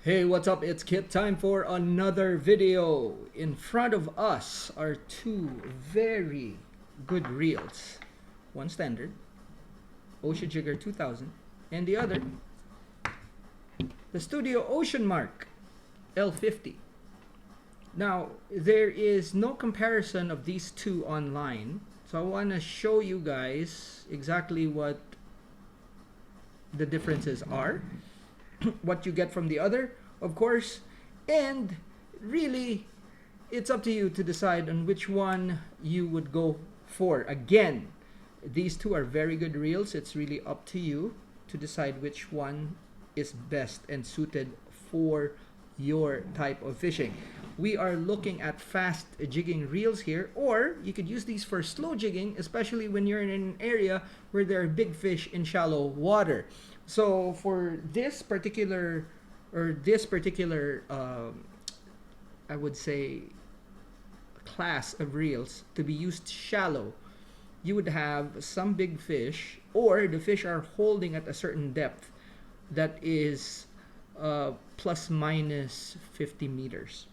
Hey, what's up? It's Kit. Time for another video. In front of us are two very good reels. One standard, Ocea Jigger 2000, and the other, the Studio Ocean Mark L50. Now, there is no comparison of these two online, so I want to show you guys exactly what the differences are, what you get from the other, of course, and really it's up to you to decide on which one you would go for. Again, these two are very good reels. It's really up to you to decide which one is best and suited for your type of fishing. We are looking at fast jigging reels here, or you could use these for slow jigging, especially when you're in an area where there are big fish in shallow water. So for this particular I would say class of reels to be used shallow, you would have some big fish, or the fish are holding at a certain depth that is plus minus 50 meters.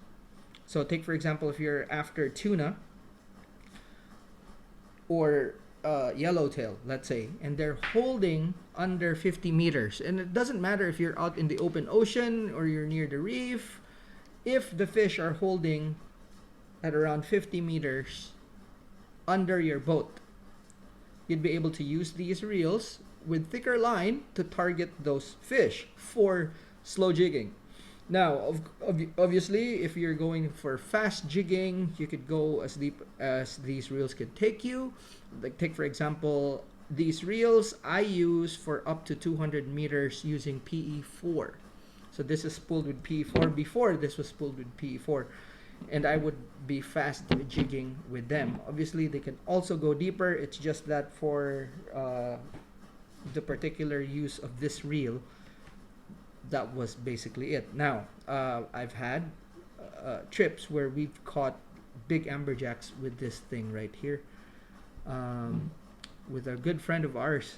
So take for example, if you're after tuna or yellowtail, let's say, and they're holding under 50 meters, and it doesn't matter if you're out in the open ocean or you're near the reef, if the fish are holding at around 50 meters under your boat, you'd be able to use these reels with thicker line to target those fish for slow jigging. Now, obviously, if you're going for fast jigging, you could go as deep as these reels could take you. Like, take for example, these reels I use for up to 200 meters using PE4. So this is spooled with PE4. Before, this was spooled with PE4. And I would be fast jigging with them. Obviously, they can also go deeper. It's just that for the particular use of this reel, that was basically it. Now, I've had trips where we've caught big amberjacks with this thing right here, with a good friend of ours,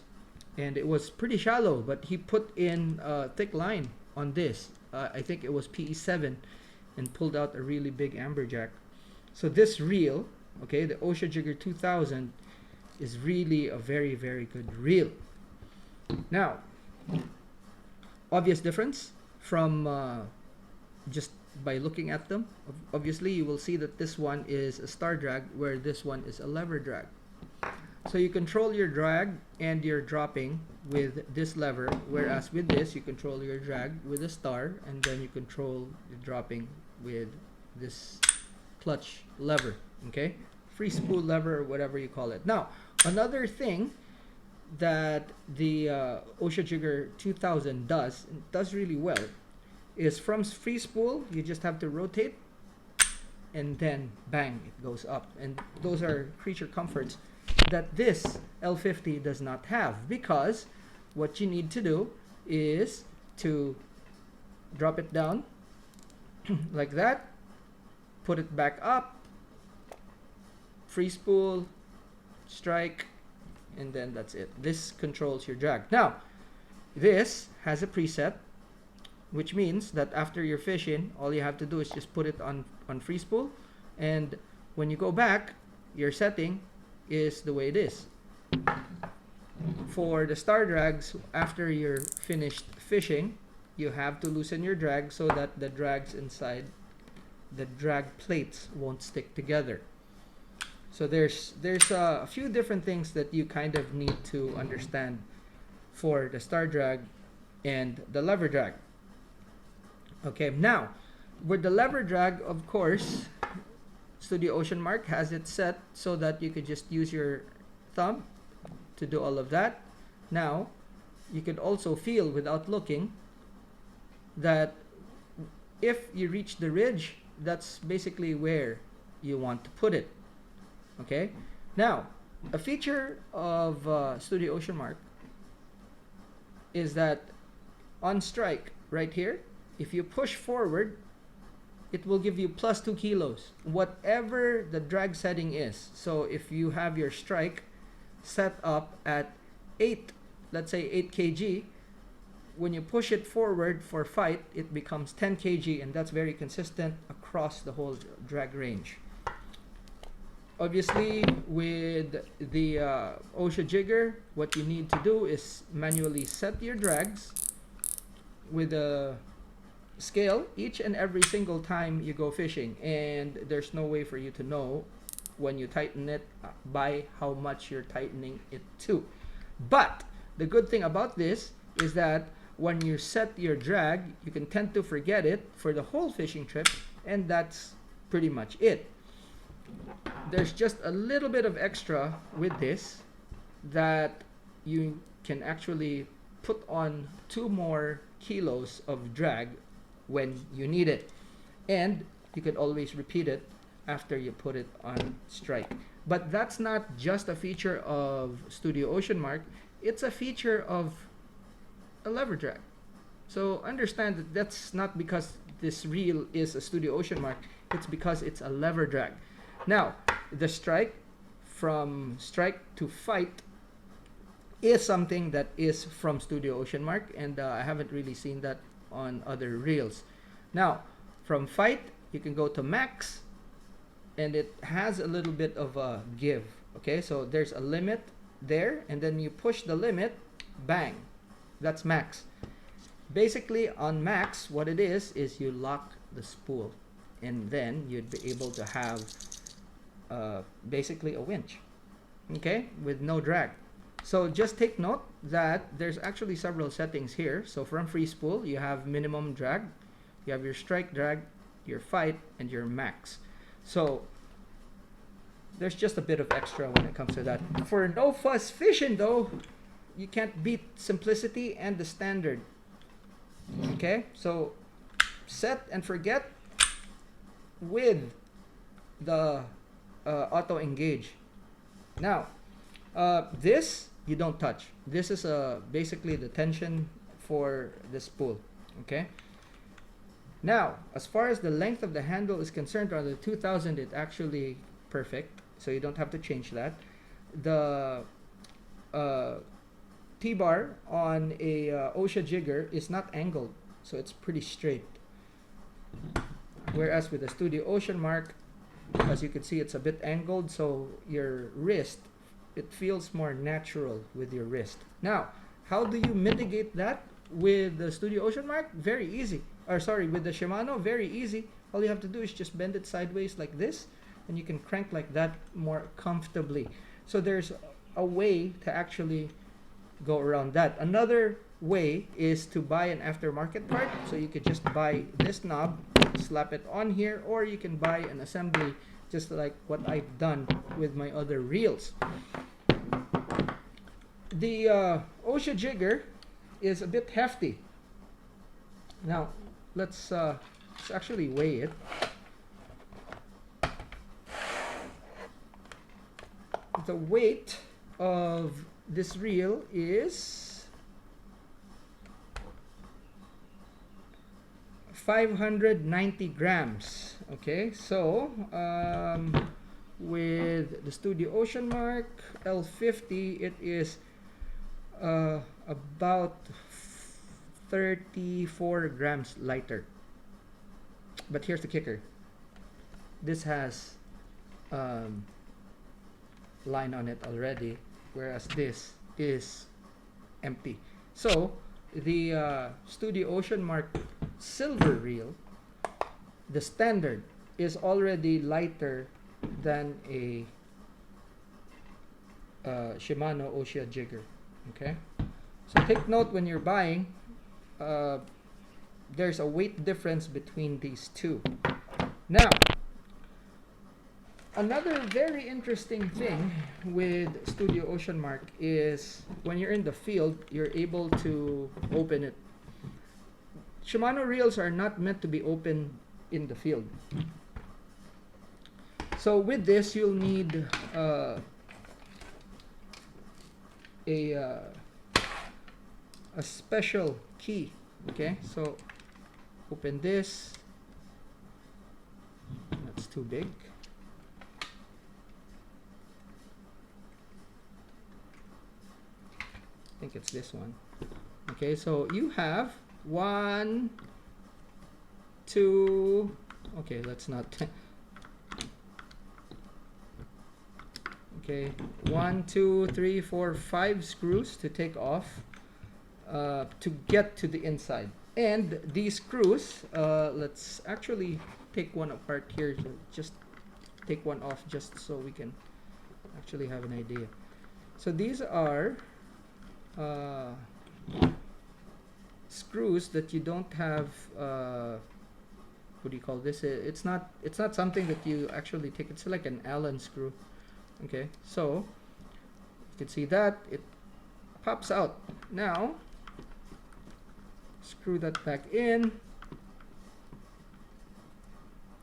and it was pretty shallow, but he put in a thick line on this. I think it was PE7, and pulled out a really big amberjack. So this reel, okay, the Ocea Jigger 2000, is really a very, very good reel. Now, obvious difference from just by looking at them. Obviously, you will see that this one is a star drag, where this one is a lever drag. So you control your drag and your dropping with this lever, whereas with this, you control your drag with a star, and then you control the dropping with this clutch lever, okay? Free spool lever, or whatever you call it. Now, another thing that the Ocea Jigger 2000 does really well is, from free spool, you just have to rotate, and then bang, it goes up. And those are creature comforts that this L50 does not have, because what you need to do is to drop it down like that, put it back up, free spool, strike, and then that's it. This controls your drag. Now, this has a preset, which means that after you're fishing, all you have to do is just put it on free spool, and when you go back, your setting is the way it is. For the star drags, after you're finished fishing, you have to loosen your drag so that the drags inside the drag plates won't stick together. So there's a few different things that you kind of need to understand for the star drag and the lever drag. Okay, now with the lever drag, of course, Studio Ocean Mark has it set so that you could just use your thumb to do all of that. Now, you could also feel without looking that if you reach the ridge, that's basically where you want to put it. Okay, now a feature of Studio Ocean Mark is that on strike right here, if you push forward, it will give you plus 2 kilos, whatever the drag setting is. So if you have your strike set up at 8, let's say 8 kg, when you push it forward for fight, it becomes 10 kg, and that's very consistent across the whole drag range. Obviously, with the Ocea Jigger, what you need to do is manually set your drags with a scale each and every single time you go fishing, and there's no way for you to know when you tighten it by how much you're tightening it to. But the good thing about this is that when you set your drag, you can tend to forget it for the whole fishing trip, and that's pretty much it. There's just a little bit of extra with this that you can actually put on 2 more kilos of drag when you need it, and you can always repeat it after you put it on strike. But that's not just a feature of Studio Oceanmark, it's a feature of a lever drag. So understand that that's not because this reel is a Studio Oceanmark, it's because it's a lever drag. Now, the strike, from strike to fight, is something that is from Studio Oceanmark, and I haven't really seen that on other reels. Now, from fight, you can go to max, and it has a little bit of a give. Okay, so there's a limit there, and then you push the limit, bang, that's max. Basically, on max, what it is you lock the spool, and then you'd be able to have basically a winch, okay, with no drag. So just take note that there's actually several settings here. So from free spool, you have minimum drag, you have your strike drag, your fight, and your max. So there's just a bit of extra when it comes to that. For no fuss fishing though, you can't beat simplicity and the standard. Okay, so set and forget with the auto engage. Now, this you don't touch. This is basically the tension for the spool. Okay. Now, as far as the length of the handle is concerned, on the 2000, it's actually perfect, so you don't have to change that. The T-bar on a Ocea Jigger is not angled, so it's pretty straight. Whereas with the Studio Oceanmark, as you can see, it's a bit angled, so your wrist, it feels more natural with your wrist. Now, how do you mitigate that with the Studio Oceanmark? Very easy. Or sorry, with the Shimano, very easy. All you have to do is just bend it sideways like this, and you can crank like that more comfortably. So there's a way to actually go around that. Another way is to buy an aftermarket part. So you could just buy this knob, slap it on here, or you can buy an assembly, just like what I've done with my other reels. The Ocea Jigger is a bit hefty. Now, let's actually weigh it. The weight of this reel is 590 grams. Okay, so with the Studio Oceanmark L50, it is about 34 grams lighter. But here's the kicker. This has line on it already, whereas this is empty. So the Studio Oceanmark silver reel, the standard, is already lighter than a Shimano Ocea Jigger. Okay, so take note when you're buying, there's a weight difference between these two. Now, another very interesting thing with Studio Oceanmark is when you're in the field, you're able to open it. Shimano reels are not meant to be open in the field. So with this, you'll need a special key. Okay, so open this. That's too big. I think it's this one. Okay, so you have 1, 2, okay, let's not okay, 1, 2, 3, 4, 5 screws to take off to get to the inside. And these screws, let's actually take one apart here. Just take one off just so we can actually have an idea. So these are screws that you don't have. What do you call this? It's not something that you actually take. It's like an Allen screw. Okay, so you can see that it pops out. Now screw that back in.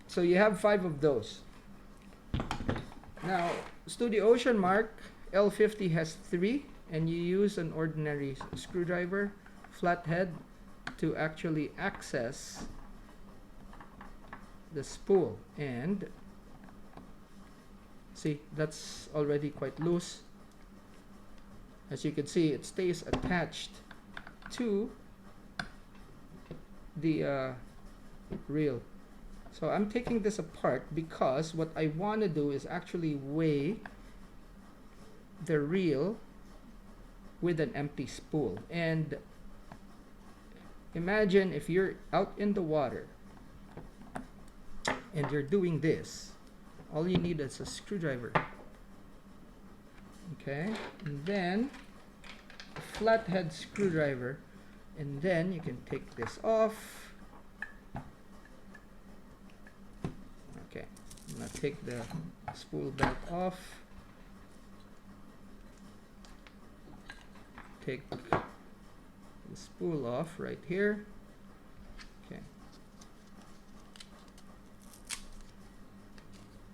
So you have 5 of those. Now Studio Ocean Mark L50 has 3, and you use an ordinary screwdriver flathead to actually access the spool. And see, that's already quite loose. As you can see, it stays attached to the reel. So I'm taking this apart because what I want to do is actually weigh the reel with an empty spool. And imagine if you're out in the water and you're doing this, all you need is a screwdriver. Okay, and then a flathead screwdriver, and then you can take this off. Okay, I'm gonna take the spool belt off. Take the spool off right here. Okay.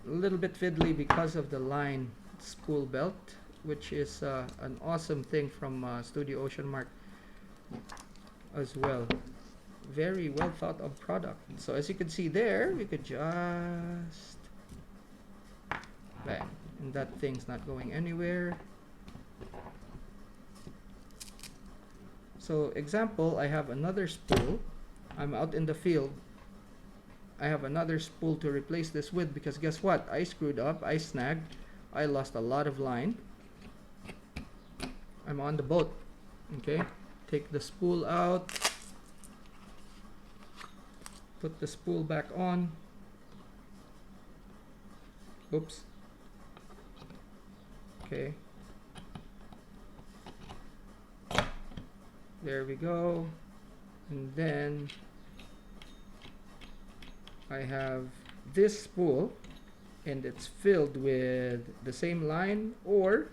A little bit fiddly because of the line spool belt, which is an awesome thing from Studio Ocean Mark as well. Very well thought of product. So as you can see there, we could just bang, and that thing's not going anywhere. So example, I have another spool. I'm out in the field. I have another spool to replace this with, because guess what? I screwed up, I snagged, I lost a lot of line. I'm on the boat. Okay, take the spool out, put the spool back on. Oops. Okay. There we go. And then I have this spool, and it's filled with the same line, or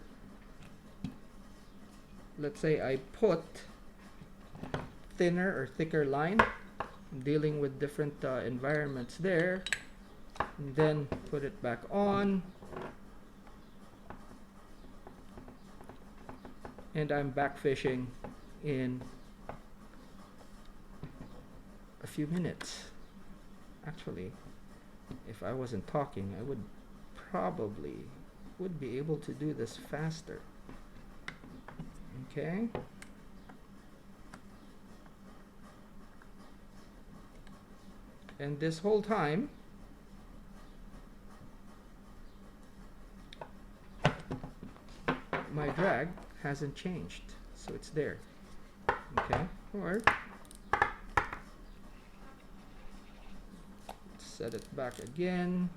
let's say I put thinner or thicker line, dealing with different environments there, and then put it back on, and I'm back fishing in a few minutes. Actually, if I wasn't talking, I would probably be able to do this faster. Okay. And this whole time, my drag hasn't changed, so it's there. Okay, or set it back again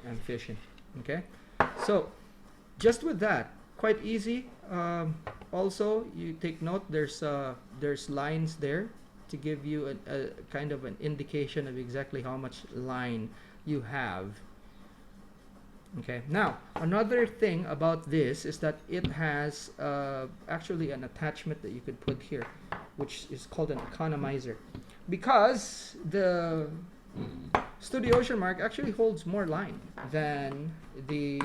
and fishing. Okay, so just with that, quite easy. Also, you take note, there's lines there to give you a kind of an indication of exactly how much line you have. Okay, now another thing about this is that it has actually an attachment that you could put here, which is called an economizer, because the Studio Ocean Mark actually holds more line than the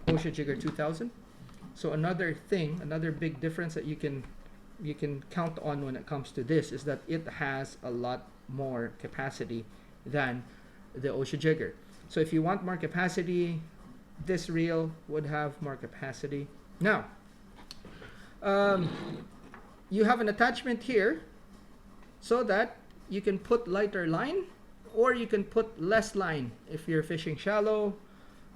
Ocea Jigger 2000. So another thing, another big difference that you can count on when it comes to this is that it has a lot more capacity than the Ocea Jigger. So if you want more capacity, this reel would have more capacity. Now, um, you have an attachment here so that you can put lighter line, or you can put less line if you're fishing shallow,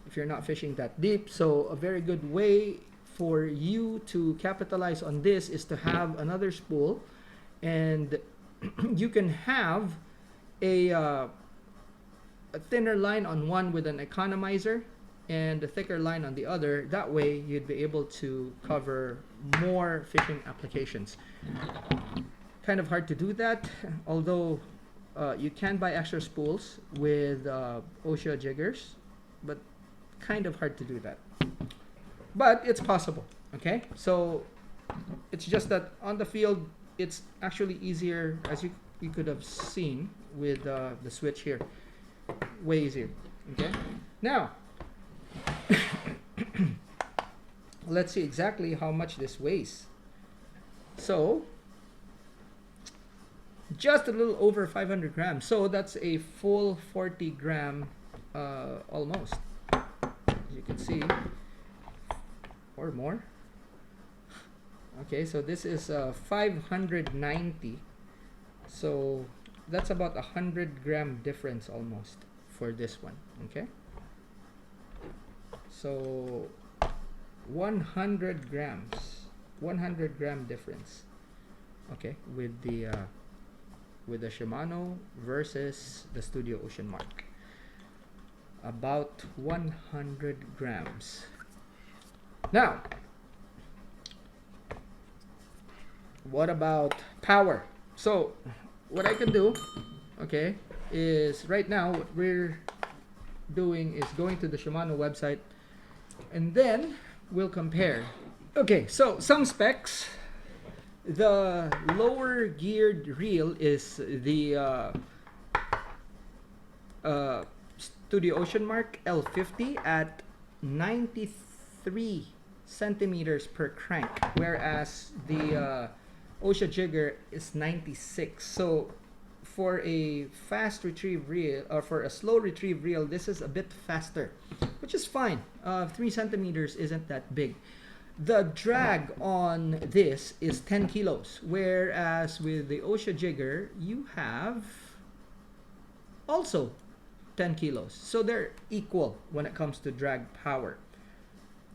if you're not fishing that deep. So a very good way for you to capitalize on this is to have another spool, and you can have a thinner line on one with an economizer and a thicker line on the other. That way you'd be able to cover more fishing applications. Kind of hard to do that, although you can buy extra spools with Ocea jiggers, but kind of hard to do that. But it's possible, okay? So it's just that on the field, it's actually easier, as you could have seen with the switch here. Way easier, okay? Now, let's see exactly how much this weighs. So, just a little over 500 grams. So that's a full 40 gram almost, as you can see, or more. Okay, so this is 590. So that's about 100 gram difference almost for this one. Okay, so 100 grams, 100 gram difference. Okay, with the Shimano versus the Studio Ocean Mark, about 100 grams. Now, what about power? So what I can do, okay, is right now what we're doing is going to the Shimano website, and then we'll compare. Okay, so some specs. The lower geared reel is the Studio Ocean Mark L50 at 93 centimeters per crank, whereas the Ocea Jigger is 96. So for a fast retrieve reel, or for a slow retrieve reel, this is a bit faster, which is fine. 3 centimeters isn't that big. The drag on this is 10 kilos, whereas with the Ocea Jigger, you have also 10 kilos. So they're equal when it comes to drag power.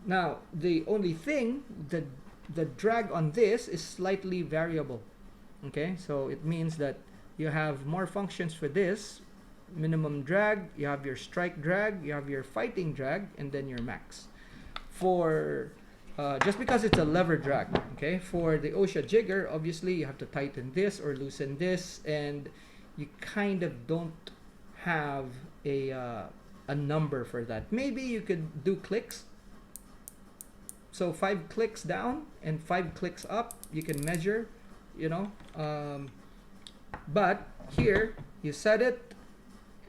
Now, the only thing, the drag on this is slightly variable. Okay, so it means that you have more functions for this. Minimum drag, you have your strike drag, you have your fighting drag, and then your max. For just because it's a lever drag, okay? For the Ocea Jigger, obviously you have to tighten this or loosen this, and you kind of don't have a number for that. Maybe you could do clicks. So 5 clicks down and 5 clicks up, you can measure, you know. But here you set it,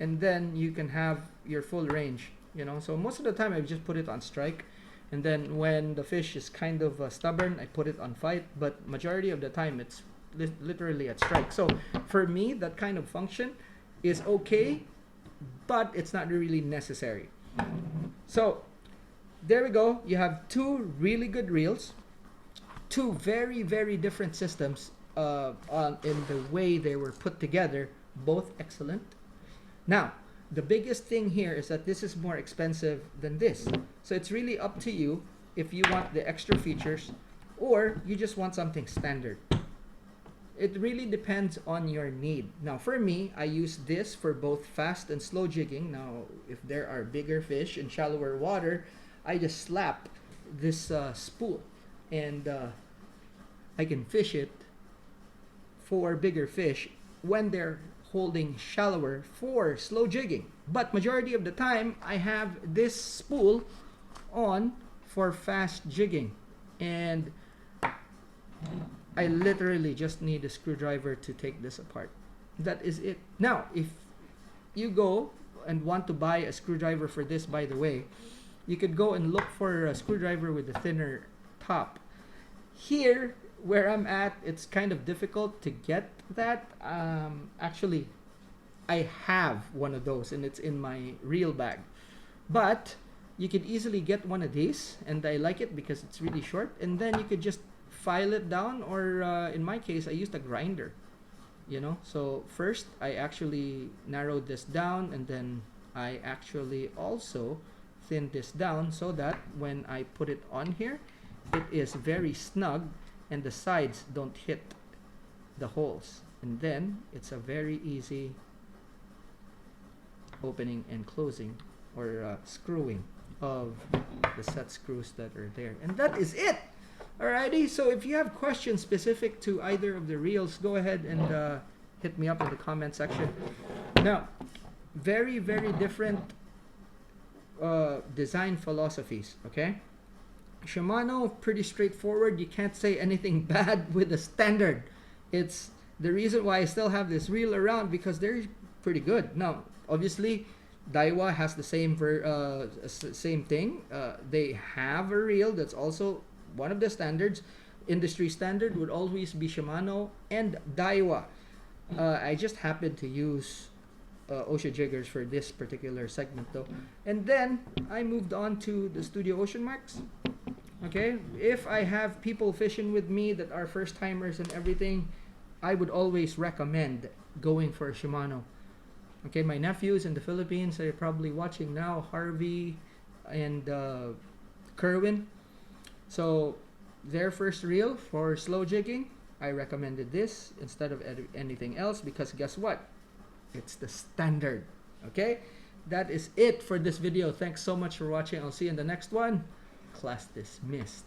and then you can have your full range, you know. So most of the time I just put it on strike. And then when the fish is kind of stubborn, I put it on fight. But majority of the time, it's literally at strike. So for me, that kind of function is okay, but it's not really necessary. So there we go. You have 2 really good reels, 2 very, very different systems in the way they were put together. Both excellent. Now, the biggest thing here is that this is more expensive than this. So it's really up to you if you want the extra features or you just want something standard. It really depends on your need. Now for me, I use this for both fast and slow jigging. Now if there are bigger fish in shallower water, I just slap this spool and I can fish it for bigger fish when they're holding shallower for slow jigging. But majority of the time I have this spool on for fast jigging, and I literally just need a screwdriver to take this apart. That is it. Now if you go and want to buy a screwdriver for this, by the way, you could go and look for a screwdriver with a thinner top. Here where I'm at, it's kind of difficult to get that. Actually, I have one of those and it's in my reel bag. But you could easily get one of these, and I like it because it's really short, and then you could just file it down, or in my case, I used a grinder, you know. So first I actually narrowed this down, and then I actually also thinned this down so that when I put it on here, it is very snug and the sides don't hit the holes, and then it's a very easy opening and closing, or screwing of the set screws that are there. And that is it. Alrighty, so if you have questions specific to either of the reels, go ahead and hit me up in the comment section. Now, very, very different design philosophies, okay? Shimano, pretty straightforward. You can't say anything bad with the standard. It's the reason why I still have this reel around, because they're pretty good. Now, obviously, Daiwa has the same thing. They have a reel that's also one of the standards. Industry standard would always be Shimano and Daiwa. I just happened to use Ocea Jiggers for this particular segment though. And then I moved on to the Studio Ocean Marks. Okay, if I have people fishing with me that are first timers and everything, I would always recommend going for a Shimano. Okay, my nephews in the Philippines are probably watching now, Harvey and Kerwin. So their first reel for slow jigging, I recommended this instead of anything else, because guess what? It's the standard. Okay, that is it for this video. Thanks so much for watching. I'll see you in the next one. Class dismissed.